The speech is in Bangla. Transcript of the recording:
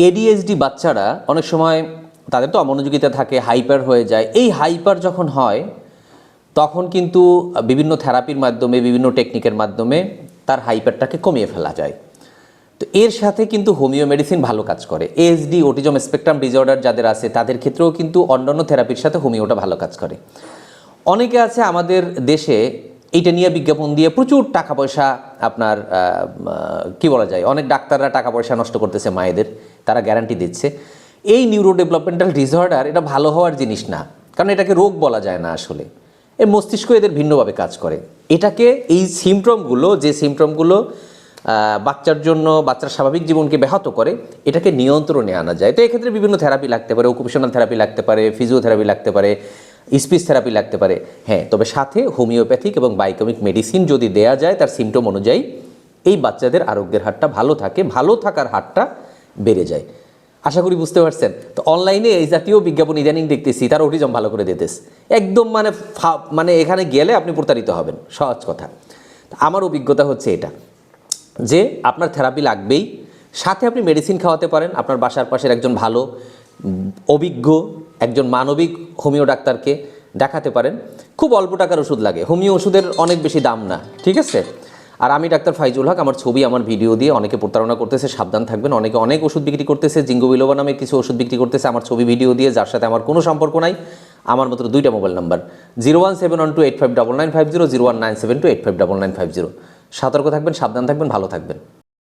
এডিএইচডি বাচ্চারা অনেক সময় তাদের তো অমনোযোগিতা থাকে, হাইপার হয়ে যায়। এই হাইপার যখন হয় তখন কিন্তু বিভিন্ন থেরাপির মাধ্যমে, বিভিন্ন টেকনিকের মাধ্যমে তার হাইপারটাকে কমিয়ে ফেলা যায়। তো এর সাথে কিন্তু হোমিও মেডিসিন ভালো কাজ করে। এএসডি, অটিজম স্পেকট্রাম ডিসঅর্ডার যাদের আছে তাদের ক্ষেত্রেও কিন্তু অন্যান্য থেরাপির সাথে হোমিওটা ভালো কাজ করে। অনেকে আছে আমাদের দেশে এইটা নিয়ে বিজ্ঞাপন দিয়ে প্রচুর টাকা পয়সা আপনার কি বলা যায়, অনেক ডাক্তাররা টাকা পয়সা নষ্ট করতেছে মায়েদের, তারা গ্যারান্টি দিচ্ছে। এই নিউরো ডেভেলপমেন্টাল ডিসঅর্ডার এটা ভালো হওয়ার জিনিস না, কারণ এটাকে রোগ বলা যায় না আসলে। এর মস্তিষ্ক এদের ভিন্নভাবে কাজ করে। এটাকে এই সিমটমগুলো, যে সিমটমগুলো বাচ্চার জন্য, বাচ্চার স্বাভাবিক জীবনকে ব্যাহত করে, এটাকে নিয়ন্ত্রণে আনা যায়। তো এক্ষেত্রে বিভিন্ন থেরাপি লাগতে পারে, অকুপেশনাল থেরাপি লাগতে পারে, ফিজিওথেরাপি লাগতে পারে, স্পিচ থেরাপি লাগতে পারে। হ্যাঁ, তবে সাথে হোমিওপ্যাথিক এবং বায়োকেমিক মেডিসিন যদি দেয়া যায় তার সিমটম অনুযায়ী, এই বাচ্চাদের আরোগ্যের হারটা ভালো থাকে, ভালো থাকার হারটা বেড়ে যায়। আশা করি বুঝতে পারছেন। তো অনলাইনে এই জাতীয় বিজ্ঞাপন ইদানিং দেখতেছি, তার অটিজম ভালো করে দিতেছে একদম, মানে এখানে গেলে আপনি প্রতারিত হবেন, সহজ কথা। আমার অভিজ্ঞতা হচ্ছে এটা, যে আপনার থেরাপি লাগবেই, সাথে আপনি মেডিসিন খাওয়াতে পারেন। আপনার বাসার পাশের একজন ভালো অভিজ্ঞ একজন মানবিক হোমিও ডাক্তারকে দেখাতে পারেন। খুব অল্প টাকার ওষুধ লাগে, হোমিও ওষুধের অনেক বেশি দাম না, ঠিক আছে? আর আমি ডাক্তার ফাইজুল হক, আমার ছবি, আমার ভিডিও দিয়ে অনেকে প্রতারণা করতেছে, সাবধান থাকবেন। অনেকে অনেক ওষুধ বিক্রি করতেছে, জিঙ্গো বিলোবা নামে কিছু ওষুধ বিক্রি করতেছে আমার ছবি ভিডিও দিয়ে, যার সাথে আমার কোনো সম্পর্ক নাই। আমার মাত্র 2টা মোবাইল নাম্বার, 01712859950, 01972859950। সতর্ক থাকবেন, সাবধান থাকবেন, ভালো থাকবেন।